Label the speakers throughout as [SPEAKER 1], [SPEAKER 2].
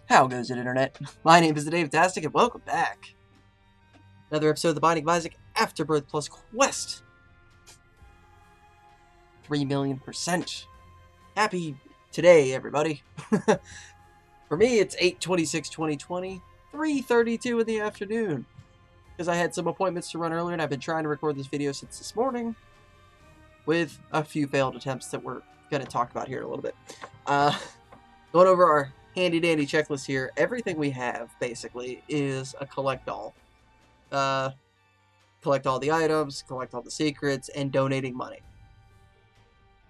[SPEAKER 1] How goes it, Internet? My name is Dave Tastic, and welcome back. Another episode of the Binding of Isaac Afterbirth plus Quest. 3,000,000%. Happy today, everybody. For me, it's 8/26/2020, 3:32 in the afternoon. Because I had some appointments to run earlier, and I've been trying to record this video since this morning, with a few failed attempts that we're going to talk about here in a little bit. Going over our handy-dandy checklist here, everything we have, basically, is a collect-all. Collect all the items, collect all the secrets, and donating money.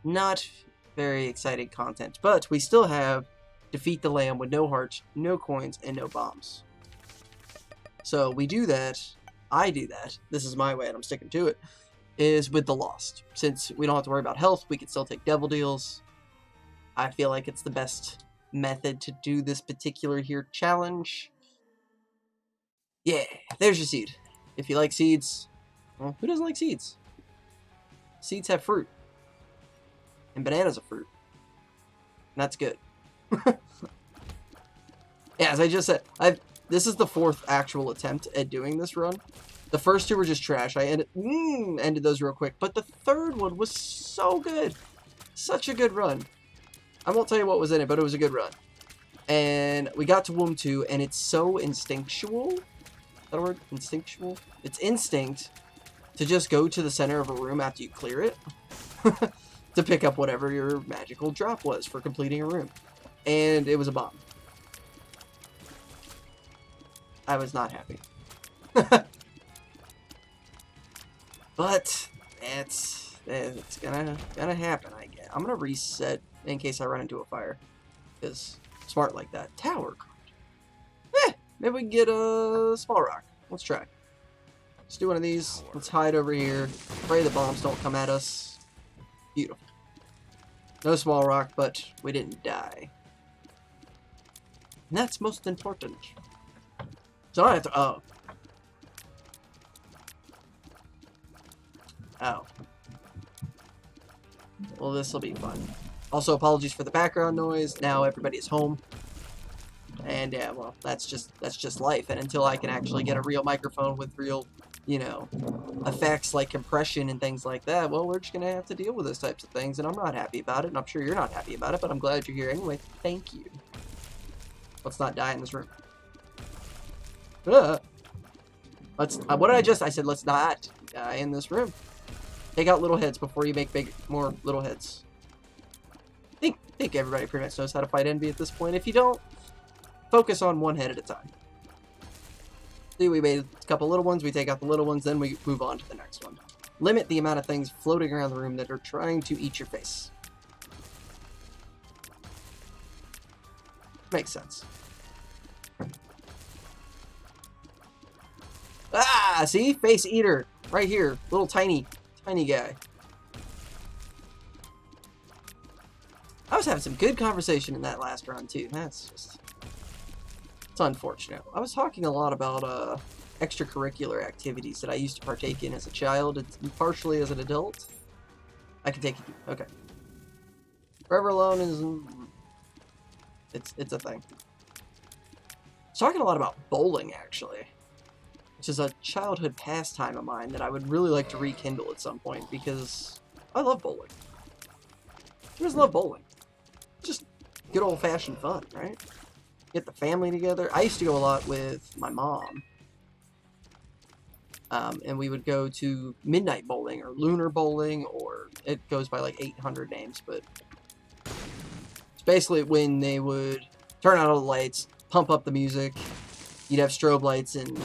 [SPEAKER 1] Not very exciting content, but we still have defeat the lamb with no hearts, no coins, and no bombs. So we do that, I do that, this is my way and I'm sticking to it, is with the Lost. Since we don't have to worry about health, we can still take devil deals. I feel like it's the best method to do this particular here challenge. Yeah, there's your seed. If you like seeds, well, who doesn't like seeds? Seeds have fruit. And bananas are fruit. And that's good. Yeah, as I just said, this is the fourth actual attempt at doing this run. The first two were just trash. I ended those real quick. But the third one was so good. Such a good run. I won't tell you what was in it, but it was a good run. And we got to Womb 2, and it's so instinctual. Is that a word? Instinctual? It's instinct to just go to the center of a room after you clear it to pick up whatever your magical drop was for completing a room. And it was a bomb. I was not happy. But it's gonna happen, I guess. I'm gonna reset in case I run into a fire. Because smart like that. Tower card. Maybe we can get a small rock. Let's try. Let's do one of these. Let's hide over here. Pray the bombs don't come at us. Beautiful. No small rock, but we didn't die. And that's most important. So I don't have to... Oh. Oh. Well, this will be fun. Also, apologies for the background noise. Now everybody's home. And yeah, well, that's just life. And until I can actually get a real microphone with real, you know, effects like compression and things like that, well, we're just gonna have to deal with those types of things. And I'm not happy about it, and I'm sure you're not happy about it, but I'm glad you're here anyway. Thank you. Let's not die in this room. What did I just... I said let's not die in this room. Take out little heads before you make more little heads. I think everybody pretty much knows how to fight envy at this point. If you don't, focus on one head at a time. See, we made a couple little ones, we take out the little ones, then we move on to the next one. Limit the amount of things floating around the room that are trying to eat your face. Makes sense. Ah, see? Face eater. Right here. Little tiny guy. I was having some good conversation in that last round, too. That's just... It's unfortunate. I was talking a lot about extracurricular activities that I used to partake in as a child and partially as an adult. I can take it. Okay. Forever Alone is... It's a thing. I was talking a lot about bowling, actually. Which is a childhood pastime of mine that I would really like to rekindle at some point, because I love bowling. Who doesn't love bowling? Just good old-fashioned fun, right? Get the family together. I used to go a lot with my mom. And we would go to midnight bowling, or lunar bowling, or it goes by like 800 names, but it's basically when they would turn out all the lights, pump up the music, you'd have strobe lights and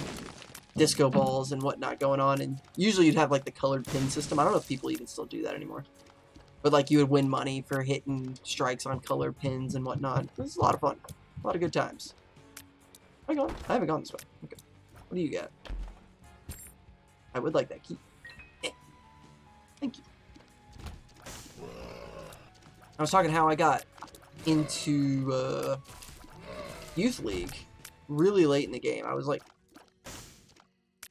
[SPEAKER 1] disco balls and whatnot going on, and usually you'd have like the colored pin system. I don't know if people even still do that anymore, but like you would win money for hitting strikes on colored pins and whatnot. It was a lot of fun, a lot of good times. I haven't gone this way. Okay, what do you got? I would like that key. Thank you. I was talking how I got into Youth League really late in the game. I was like,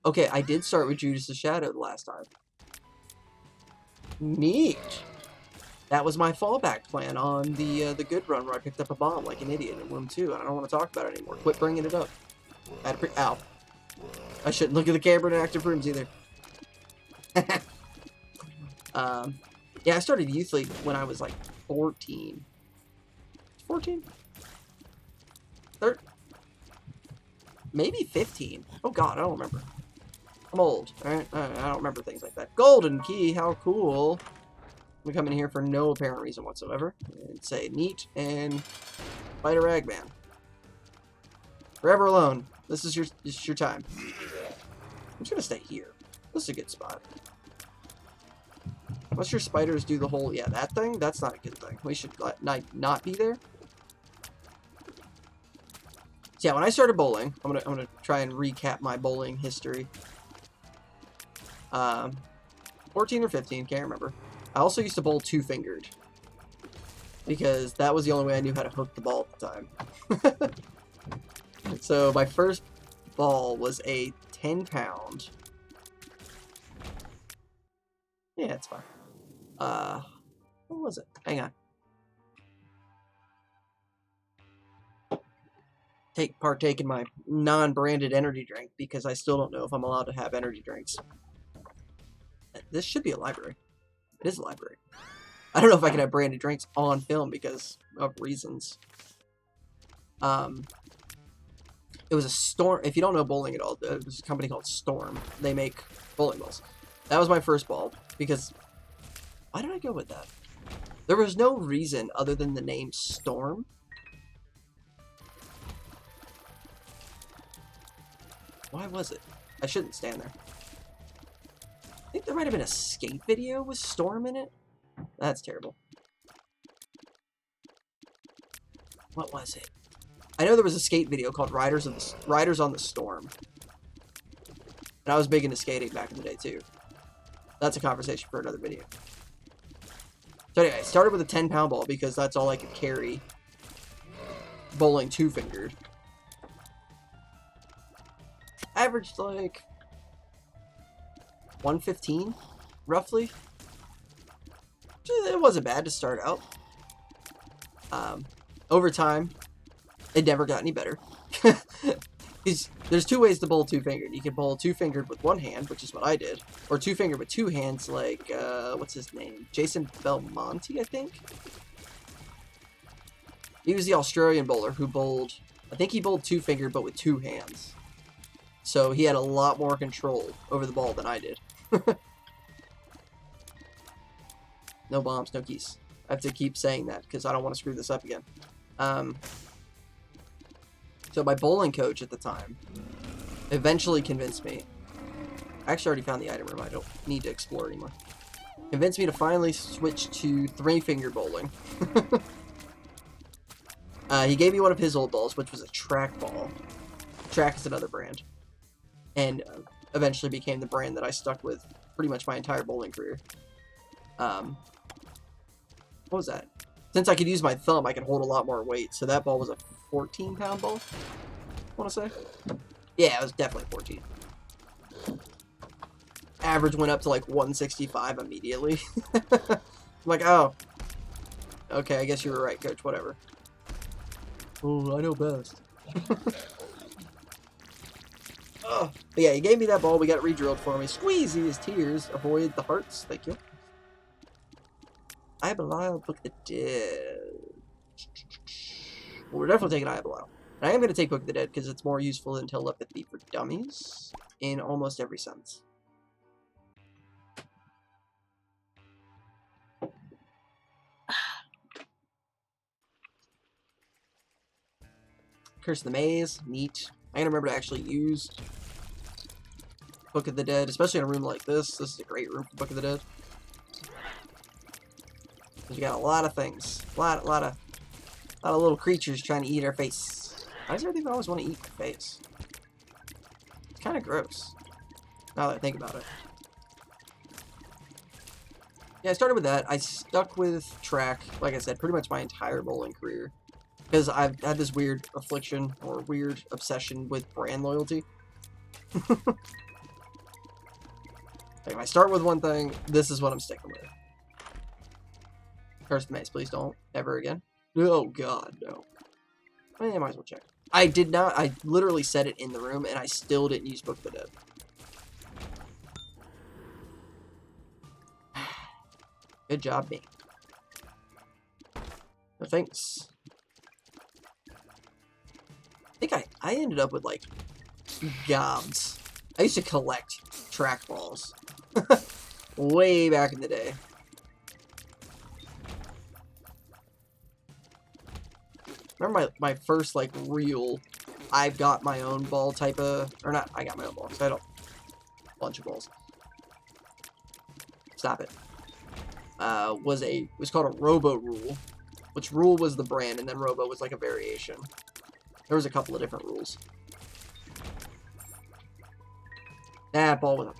[SPEAKER 1] okay, I did start with Judas the Shadow the last time. Neat. That was my fallback plan on the good run where I picked up a bomb like an idiot in Room 2, and I don't want to talk about it anymore. Quit bringing it up. Ow. I shouldn't look at the camera in active rooms either. Yeah, I started Youth League when I was like 14. 14? Maybe 15. Oh god, I don't remember. I'm old, alright? I don't remember things like that. Golden key, how cool. We come in here for no apparent reason whatsoever. And say neat and fight a ragman. Forever alone. This is your time. I'm just gonna stay here. This is a good spot. Unless your spiders do the whole, yeah, that thing, that's not a good thing. We should not be there. So yeah, when I started bowling, I'm gonna try and recap my bowling history. 14 or 15, can't remember. I also used to bowl two-fingered because that was the only way I knew how to hook the ball at the time. So my first ball was a 10-pound. Yeah, it's fine. What was it? Hang on. Partake in my non-branded energy drink because I still don't know if I'm allowed to have energy drinks. This should be a library. It is a library. I don't know if I can have branded drinks on film because of reasons. It was a Storm. If you don't know bowling at all, there's a company called Storm. They make bowling balls. That was my first ball because... Why did I go with that? There was no reason other than the name Storm. Why was it? I shouldn't stand there. I think there might have been a skate video with Storm in it. That's terrible. What was it? I know there was a skate video called Riders on the Storm. And I was big into skating back in the day too. That's a conversation for another video. So anyway, I started with a 10-pound ball because that's all I could carry. Bowling two-fingered. Averaged like 115, roughly. It wasn't bad to start out. Over time, it never got any better. There's two ways to bowl two-fingered. You can bowl two-fingered with one hand, which is what I did, or two-fingered with two hands like, what's his name? Jason Belmonte, I think? He was the Australian bowler who bowled, I think he bowled two-fingered, but with two hands. So he had a lot more control over the ball than I did. No bombs, no keys. I have to keep saying that because I don't want to screw this up again. So my bowling coach at the time eventually convinced me. I actually already found the item room. I don't need to explore anymore. Convinced me to finally switch to three-finger bowling. He gave me one of his old balls, which was a track ball. Track is another brand. And eventually became the brand that I stuck with pretty much my entire bowling career. What was that? Since I could use my thumb, I could hold a lot more weight. So that ball was a 14-pound ball, I want to say. Yeah, it was definitely 14. Average went up to like 165 immediately. I'm like, oh. Okay, I guess you were right, coach. Whatever. Oh, I know best. Oh, but yeah, he gave me that ball. We got it re-drilled for me. Squeezy his tears. Avoid the hearts. Thank you. I Belial, Book of the Dead. Well, we're definitely taking I Belial. And I am going to take Book of the Dead because it's more useful than Telepathy for Dummies in almost every sense. Curse of the Maze, neat. I gotta remember to actually use Book of the Dead, especially in a room like this. This is a great room for Book of the Dead. Because we got a lot of things. A lot of little creatures trying to eat our face. Why does everything always want to eat my face? It's kind of gross, now that I think about it. Yeah, I started with that. I stuck with track, like I said, pretty much my entire bowling career. Because I've had this weird affliction, or weird obsession with brand loyalty. Like, if I start with one thing, this is what I'm sticking with. Curse the mace, please don't. Ever again. Oh, God, no. I might as well check. I did not. I literally said it in the room, and I still didn't use Book of the Dead. Good job, me. No thanks. I think I ended up with, like, gobs. I used to collect trackballs. Way back in the day. Remember my first, like, real, I've got my own ball type of, or not, I got my own ball, because I had a bunch of balls. Stop it. Was called a Robo Rule, which Rule was the brand, and then Robo was like a variation. There was a couple of different rules. That ball was a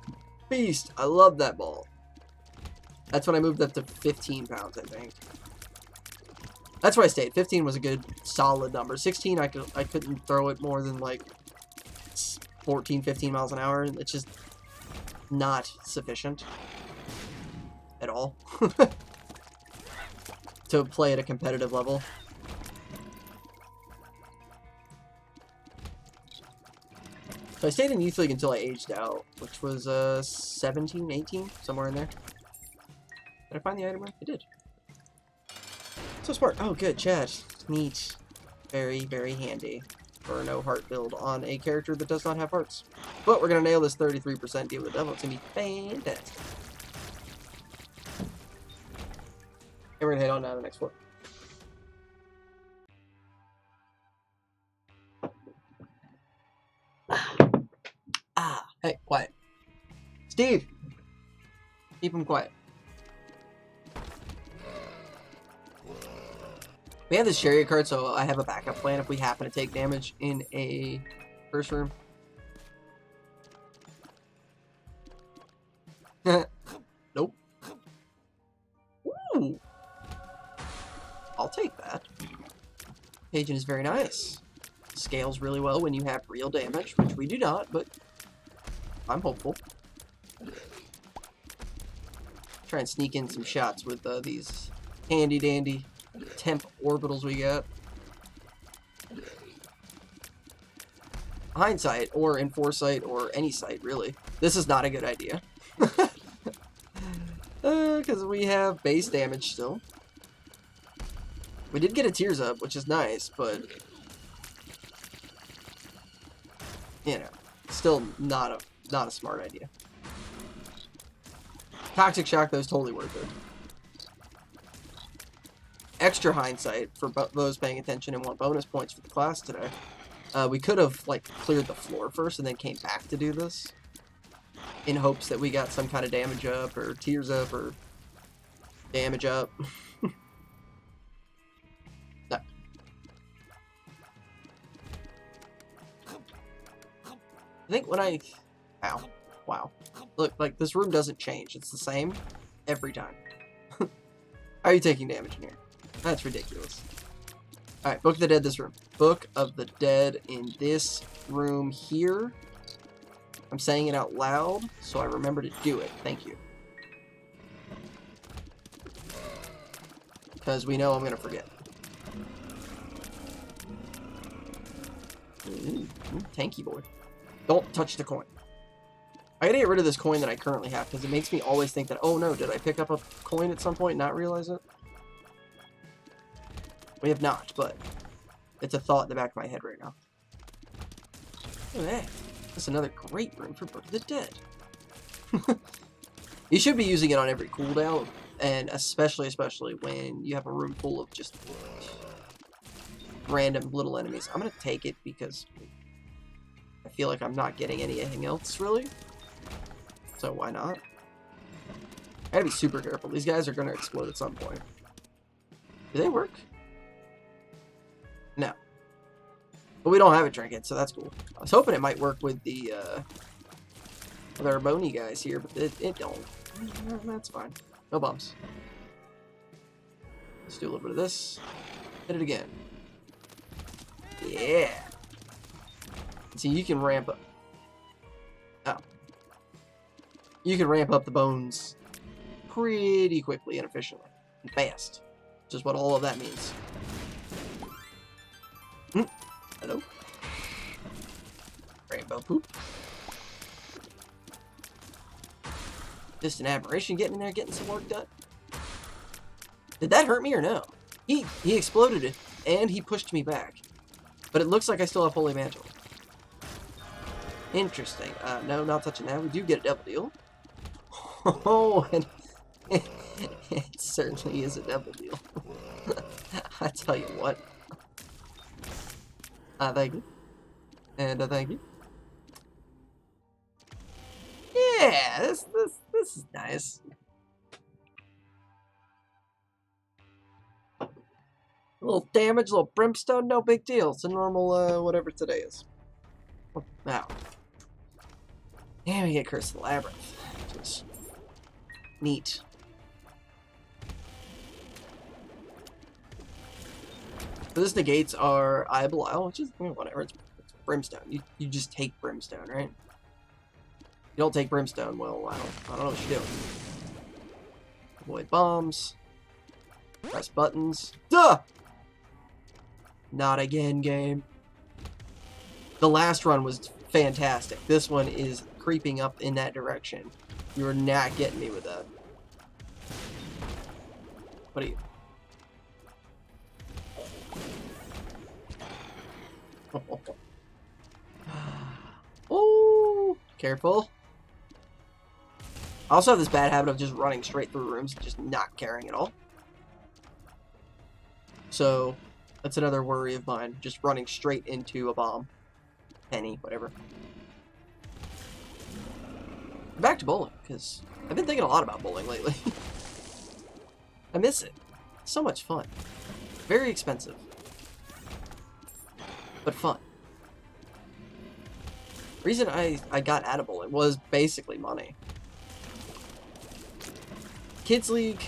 [SPEAKER 1] beast. I love that ball. That's when I moved up to 15 pounds, I think. That's where I stayed. 15 was a good, solid number. 16, I couldn't throw it more than like 14, 15 miles an hour. It's just not sufficient at all to play at a competitive level. So I stayed in Youth League until I aged out, which was 17, 18, somewhere in there. Did I find the item? I did. So smart. Oh, good, chat. Neat. Very, very handy for a no heart build on a character that does not have hearts. But we're going to nail this 33% deal with the devil. It's going to be fantastic. And we're going to head on down to the next floor. Hey, quiet. Steve! Keep him quiet. We have this chariot card, so I have a backup plan if we happen to take damage in a first room. Nope. Ooh! I'll take that. Cajun is very nice. Scales really well when you have real damage, which we do not, but I'm hopeful. Try and sneak in some shots with these handy-dandy temp orbitals we got. Hindsight, or in foresight, or any sight, really. This is not a good idea. Because we have base damage still. We did get a Tears Up, which is nice, but you know, still not a smart idea. Toxic Shock, though, is totally worth it. Extra hindsight for those paying attention and want bonus points for the class today. We could have, like, cleared the floor first and then came back to do this in hopes that we got some kind of damage up or Tears Up or damage up. No. I think when I... Ow. Wow. Look, like, this room doesn't change. It's the same every time. Are you taking damage in here? That's ridiculous. Alright, Book of the Dead this room. Book of the Dead in this room here. I'm saying it out loud, so I remember to do it. Thank you. Because we know I'm going to forget. Tanky boy. Don't touch the coin. I gotta get rid of this coin that I currently have, because it makes me always think that, oh no, did I pick up a coin at some point and not realize it? We have not, but it's a thought in the back of my head right now. Look at that. That's another great room for Book of the Dead. You should be using it on every cooldown, and especially when you have a room full of just random little enemies. I'm gonna take it because I feel like I'm not getting anything else, really. So why not? I gotta be super careful. These guys are gonna explode at some point. Do they work? No. But we don't have a trinket, so that's cool. I was hoping it might work with the with our bony guys here, but it don't. That's fine. No bumps. Let's do a little bit of this. Hit it again. Yeah. See, you can ramp up. Oh. You can ramp up the bones pretty quickly and efficiently. And fast. Just what all of that means. Hello? Rainbow poop. Just an aberration getting in there, getting some work done. Did that hurt me or no? He exploded it, and he pushed me back. But it looks like I still have Holy Mantle. Interesting. No, not touching that. We do get a double deal. Oh, and it certainly is a double deal. I tell you what. Thank you. And thank you. Yeah, this is nice. A little damage, a little brimstone, no big deal. It's a normal, whatever today is. Now. And we get Curse of the Labyrinth. Which is neat. So this negates our Eye of Belial, which is, whatever, it's brimstone. You just take brimstone, right? You don't take brimstone, well, I don't know what you're doing. Avoid bombs. Press buttons. Duh! Not again, game. The last run was fantastic. This one is creeping up in that direction. You're not getting me with that. What are you? Oh, careful. I also have this bad habit of just running straight through rooms and just not caring at all. So, that's another worry of mine. Just running straight into a bomb. Penny, whatever. Back to bowling, because I've been thinking a lot about bowling lately. I miss it. So much fun. Very expensive. But fun. The reason I got out of bowling was basically money. Kids League,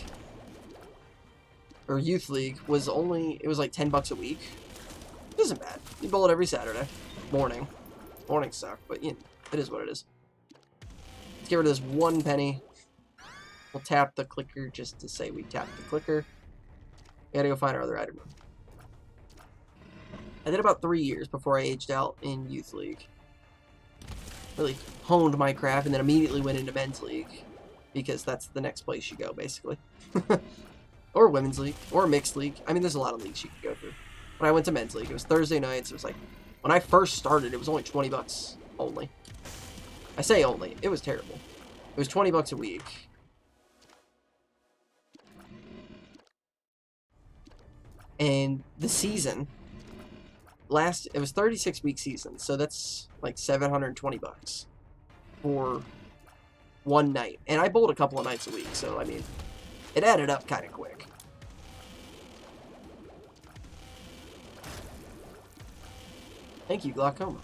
[SPEAKER 1] or Youth League, was like 10 bucks a week. It isn't bad. You bowl it every Saturday. Morning. Mornings suck, but you know, it is what it is. Let's get rid of this 1 penny. We'll tap the clicker just to say we tapped the clicker. We gotta go find our other item room. I did about 3 years before I aged out in Youth League. Really honed my craft and then immediately went into Men's League. Because that's the next place you go, basically. Or Women's League. Or Mixed League. I mean, there's a lot of leagues you can go through. But I went to Men's League. It was Thursday nights. It was like, when I first started, it was only 20 bucks only. I say only. It was terrible. It was 20 bucks a week. And the season, it was 36-week season, so that's like 720 bucks for one night. And I bowled a couple of nights a week, so I mean, it added up kind of quick. Thank you, Glaucoma.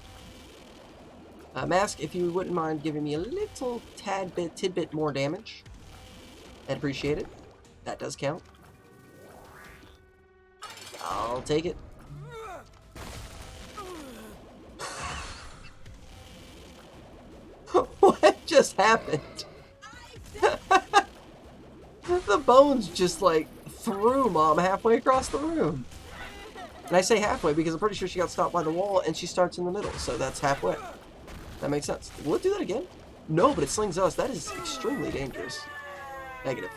[SPEAKER 1] Mask, if you wouldn't mind giving me a little tidbit more damage, I'd appreciate it. That does count. I'll take it. What just happened? The bones just like threw Mom halfway across the room. And I say halfway because I'm pretty sure she got stopped by the wall and she starts in the middle, so that's halfway. That makes sense. Will it do that again? No, but it slings us. That is extremely dangerous. Negative.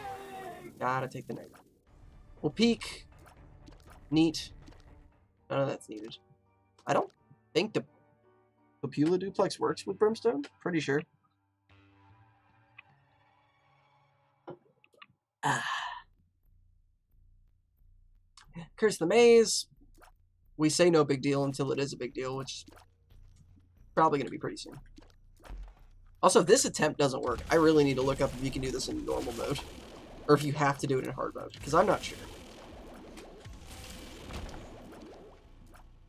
[SPEAKER 1] Gotta take the negative. We'll peek. Neat. None of that's needed. I don't think the Popula Duplex works with Brimstone. Pretty sure. Curse the Maze. We say no big deal until it is a big deal, which is probably going to be pretty soon. Also, if this attempt doesn't work, I really need to look up if you can do this in normal mode. Or if you have to do it in hard mode, because I'm not sure.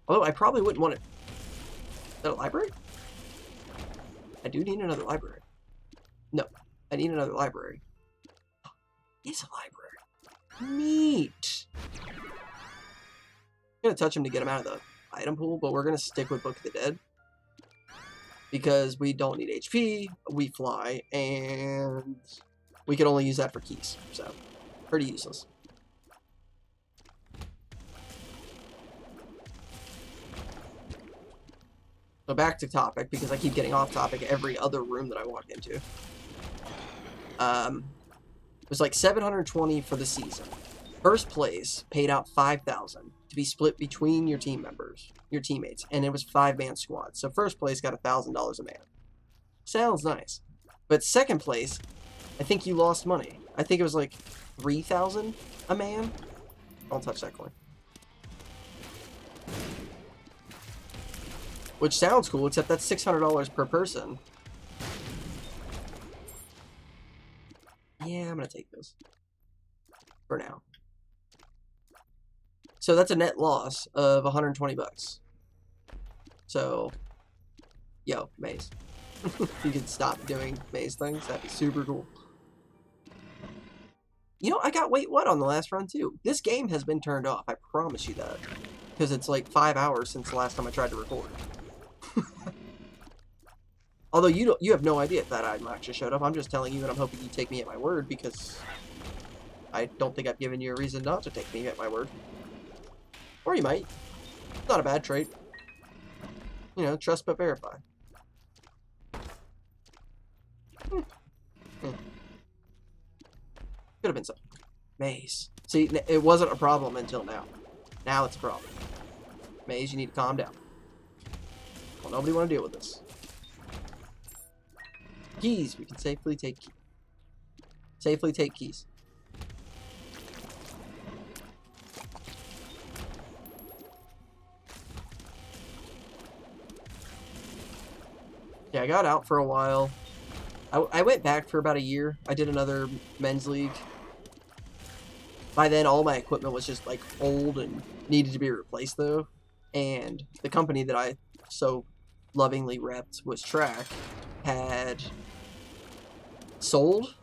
[SPEAKER 1] Although, I probably wouldn't want it. Is that a library? I do need another library. No, I need another library. It's a library. Neat. I'm going to touch him to get him out of the item pool, but we're going to stick with Book of the Dead. Because we don't need HP, we fly, and we can only use that for keys. So, pretty useless. So back to topic, because I keep getting off topic every other room that I walk into. It was like 720 for the season. First place paid out 5,000 to be split between your team members, your teammates, and it was 5-man squad. So first place got $1,000 a man. Sounds nice. But second place, I think you lost money. I think it was like 3,000 a man. Don't touch that coin. Which sounds cool, except that's $600 per person. Yeah, I'm gonna take this. For now. So that's a net loss of 120 bucks. So, yo, maze. If you could stop doing maze things, that'd be super cool. You know, I got wait what on the last run too. This game has been turned off, I promise you that. Because it's like 5 hours since the last time I tried to record. Although you have no idea if that item actually showed up. I'm just telling you, and I'm hoping you take me at my word, because I don't think I've given you a reason not to take me at my word. Or you might. It's not a bad trait. You know, trust but verify. Could have been something. Maze. See, it wasn't a problem until now. Now it's a problem. Maze, you need to calm down. Well, nobody want to deal with this. Keys. We can safely take keys. Safely take keys. Yeah, I got out for a while. I went back for about a year. I did another men's league. By then, all my equipment was just, like, old and needed to be replaced, though. And the company that I so lovingly repped was Track, had sold,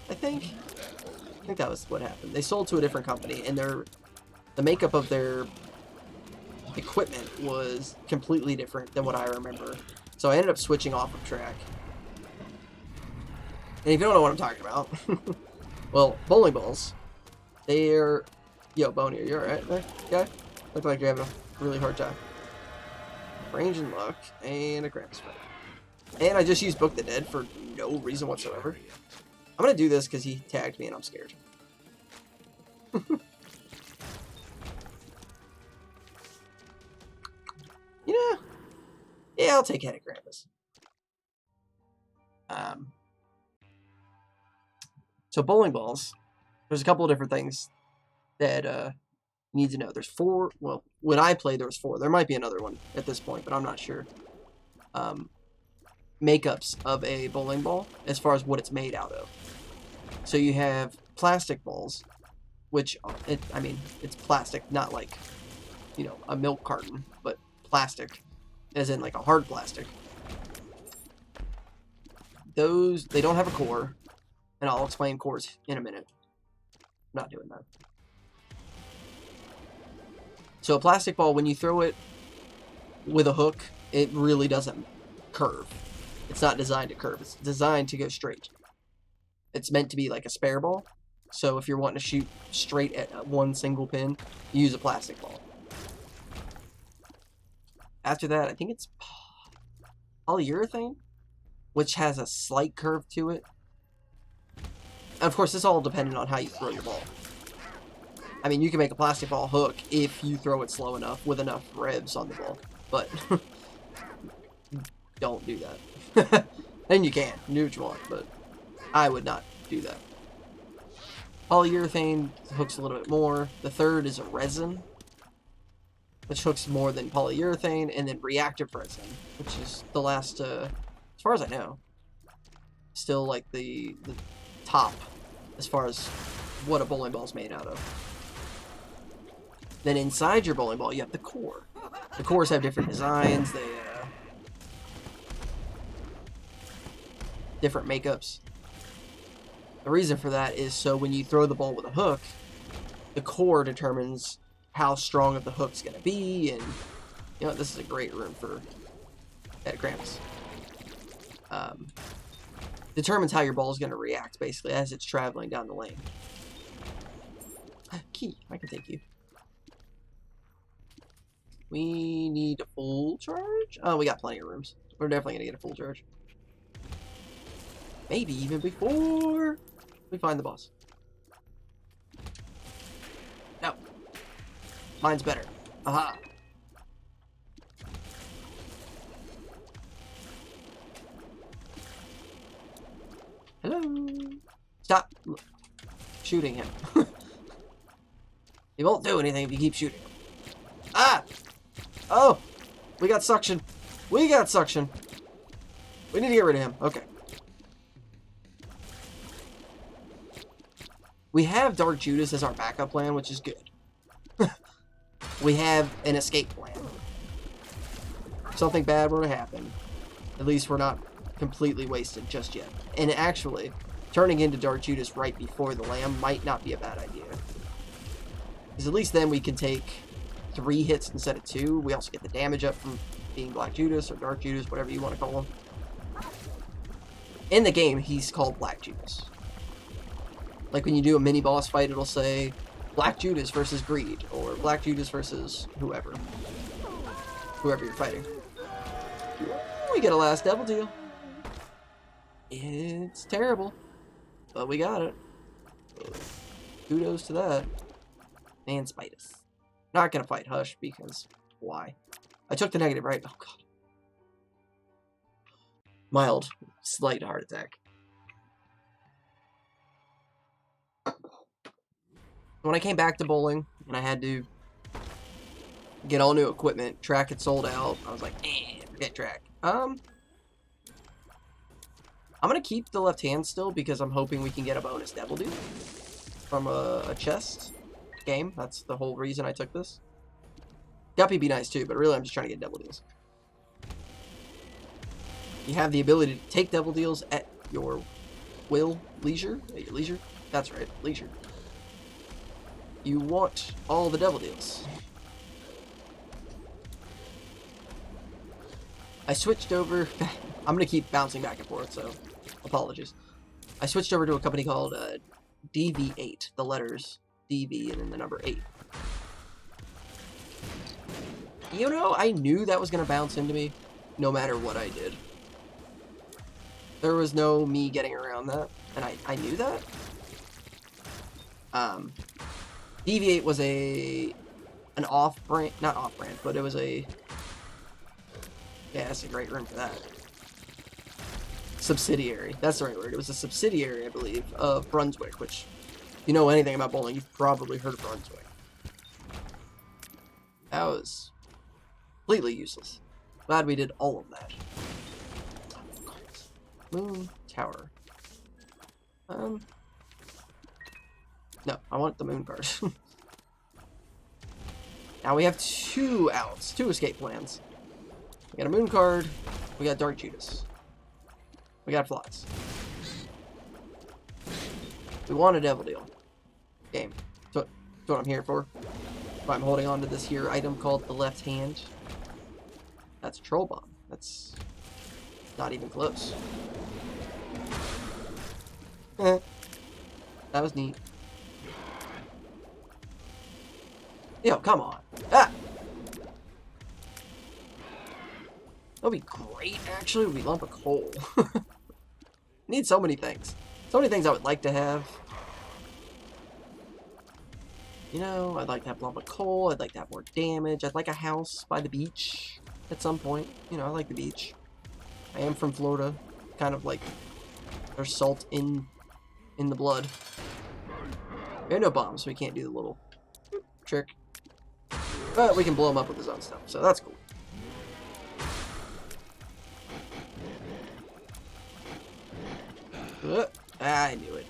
[SPEAKER 1] I think. I think that was what happened. They sold to a different company, and the makeup of their equipment was completely different than what I remember. So I ended up switching off of Track. And if you don't know what I'm talking about, well, bowling balls, they're... Yo, Boney, are you alright there, guy? Look like you're having a really hard time. Range and luck, and a grab spray. And I just used Book the Dead for no reason whatsoever. I'm gonna do this because he tagged me and I'm scared. You know, yeah, I'll take Headache Krampus. So bowling balls, there's a couple of different things that you need to know. There's 4, well, when I played there was 4. There might be another one at this point, but I'm not sure. Makeups of a bowling ball as far as what it's made out of. So you have plastic balls, which, I mean, it's plastic, not like, you know, a milk carton, but plastic, as in like a hard plastic. Those, they don't have a core, and I'll explain cores in a minute. I'm not doing that. So a plastic ball, when you throw it with a hook, it really doesn't curve. It's not designed to curve. It's designed to go straight. It's meant to be like a spare ball. So if you're wanting to shoot straight at one single pin, you use a plastic ball. After that, I think it's polyurethane, which has a slight curve to it. And of course, this all dependent on how you throw your ball. I mean, you can make a plastic ball hook if you throw it slow enough with enough revs on the ball. But don't do that. Then you can. Do what you want, but I would not do that. Polyurethane hooks a little bit more. The third is a resin, which hooks more than polyurethane, and then reactive resin, which is the last, as far as I know, still like the top as far as what a bowling ball is made out of. Then inside your bowling ball, you have the core. The cores have different designs, they different makeups. The reason for that is so when you throw the ball with a hook, the core determines how strong of the hook's going to be, and you know, this is a great room for Headache Krampus. Determines how your ball is going to react, basically, as it's traveling down the lane. Key, I can take you. We need a full charge? Oh, we got plenty of rooms. We're definitely gonna get a full charge. Maybe even before we find the boss. No. Mine's better. Aha. Hello. Stop shooting him. He won't do anything if you keep shooting him. Ah! Oh! We got suction. We got suction. We need to get rid of him. Okay. We have Dark Judas as our backup plan, which is good. We have an escape plan. If something bad were to happen, at least we're not completely wasted just yet. And actually, turning into Dark Judas right before the Lamb might not be a bad idea. Because at least then we can take 3 hits instead of 2. We also get the damage up from being Black Judas or Dark Judas, whatever you want to call him. In the game, he's called Black Judas. Like when you do a mini boss fight, it'll say Black Judas versus Greed, or Black Judas versus whoever. Whoever you're fighting. We get a last devil deal. It's terrible, but we got it. Kudos to that. And Spitus. Not gonna fight Hush because why? I took the negative, right? Oh god. Mild, slight heart attack. When I came back to bowling and I had to get all new equipment, track had sold out. I was like, forget track. I'm gonna keep the left hand still because I'm hoping we can get a bonus devil deal from a chest game. That's the whole reason I took this. Guppy be nice too, but really I'm just trying to get devil deals. You have the ability to take devil deals at your leisure. At your leisure? That's right, leisure. You want all the devil deals. I switched over. I'm going to keep bouncing back and forth, so apologies. I switched over to a company called DV8. The letters DV and then the number 8. You know, I knew that was going to bounce into me no matter what I did. There was no me getting around that, and I knew that. DV8 was an off-brand, not off-brand, but it was a, yeah, that's a great room for that. Subsidiary, that's the right word. It was a subsidiary, I believe, of Brunswick, which, if you know anything about bowling, you've probably heard of Brunswick. That was completely useless. Glad we did all of that. Moon Tower. No, I want the moon card. Now we have 2 outs, 2 escape plans. We got a moon card, we got Dark Judas. We got flies. We want a devil deal. Game. That's what I'm here for. I'm holding on to this here item called the left hand. That's a troll bomb. That's not even close. That was neat. Yo, come on. Ah! That'd be great, actually. We lump of coal. Need so many things. So many things I would like to have. You know, I'd like to have a lump of coal. I'd like to have more damage. I'd like a house by the beach at some point. You know, I like the beach. I am from Florida. Kind of like there's salt in the blood. We have no bombs, so we can't do the little trick. But we can blow him up with his own stuff, so that's cool. I knew it.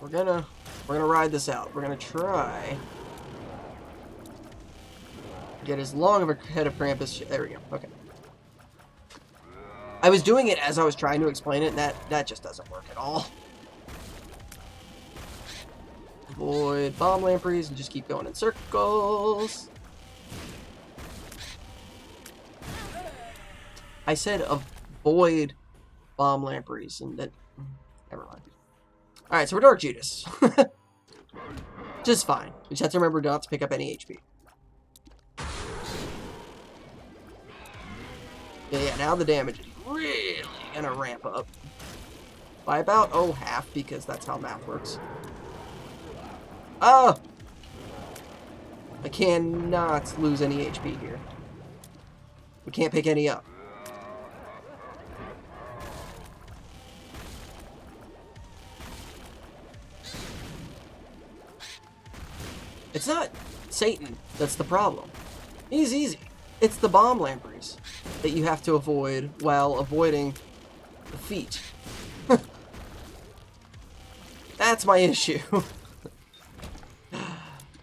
[SPEAKER 1] We're gonna ride this out. We're gonna try get as long of a head of Krampus. There we go. Okay. I was doing it as I was trying to explain it, and that just doesn't work at all. Avoid bomb lampreys and just keep going in circles. I said avoid bomb lampreys, and that. Never mind. Alright, so we're Dark Judas. Just fine. We just have to remember not to pick up any HP. Yeah, now the damage is really gonna ramp up. By about, half, because that's how math works. Oh! I cannot lose any HP here. We can't pick any up. It's not Satan that's the problem. He's easy. It's the bomb lampreys that you have to avoid while avoiding the feet. That's my issue.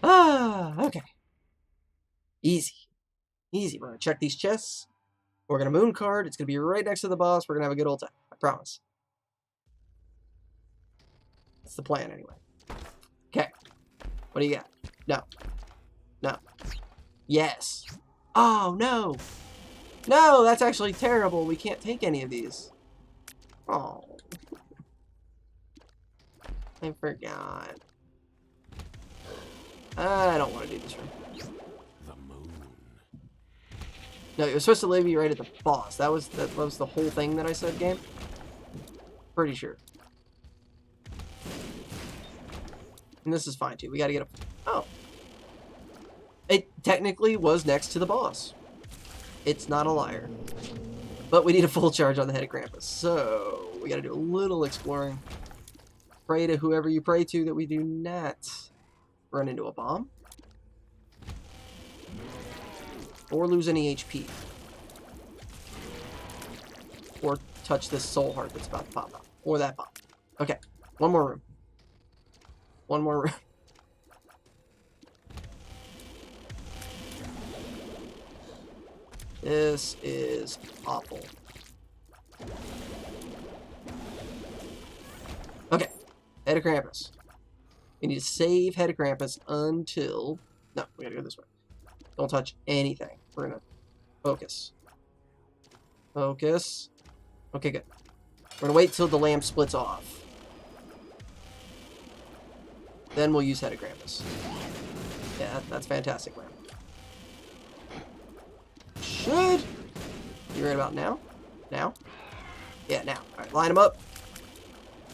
[SPEAKER 1] Okay. Easy. Easy. We're going to check these chests. We're going to moon card. It's going to be right next to the boss. We're going to have a good old time. I promise. That's the plan anyway. Okay. What do you got? No. No. Yes. Oh, no. No, that's actually terrible. We can't take any of these. Oh. I forgot. I don't want to do this room.
[SPEAKER 2] The moon.
[SPEAKER 1] No, you're supposed to leave me right at the boss. That was the whole thing that I said, game? Pretty sure. And this is fine, too. We gotta get a... Oh. It technically was next to the boss. It's not a liar. But we need a full charge on the head of Krampus. So, we gotta do a little exploring. Pray to whoever you pray to that we do not run into a bomb. Or lose any HP. Or touch this soul heart that's about to pop up. Or that bomb. Okay, one more room. One more room. This is awful. Okay, head of Krampus. We need to save head of Krampus until... No, we gotta go this way. Don't touch anything. We're gonna focus. Focus. Okay, good. We're gonna wait till the lamp splits off. Then we'll use head of Krampus. Yeah, that's fantastic, lamp. Should be right about now. Now? Yeah, now. Alright, line them up.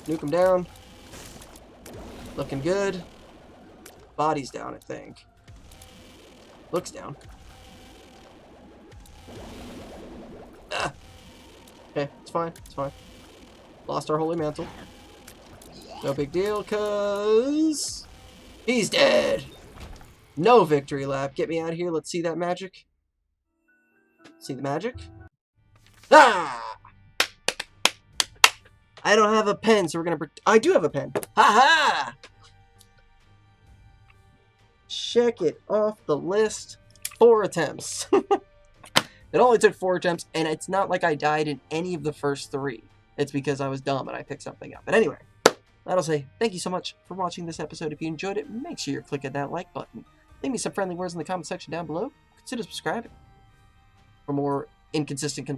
[SPEAKER 1] Nuke them down. Looking good. Body's down, I think. Looks down. Ah! Okay, it's fine. It's fine. Lost our holy mantle. No big deal, cause he's dead. No victory lap. Get me out of here. Let's see that magic. See the magic? Ah! I don't have a pen, so we're gonna... I do have a pen. Ha ha! Check it off the list. 4 attempts. It only took 4 attempts, and it's not like I died in any of the first 3. It's because I was dumb and I picked something up. But anyway, that'll say thank you so much for watching this episode. If you enjoyed it, make sure you're clicking that like button. Leave me some friendly words in the comment section down below. Consider subscribing for more inconsistent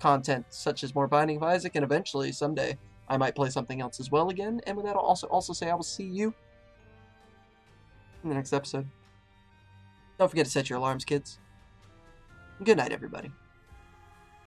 [SPEAKER 1] content, such as more Binding of Isaac, and eventually, someday, I might play something else as well again. And with that, I'll also say I will see you in the next episode. Don't forget to set your alarms, kids. Good night, everybody.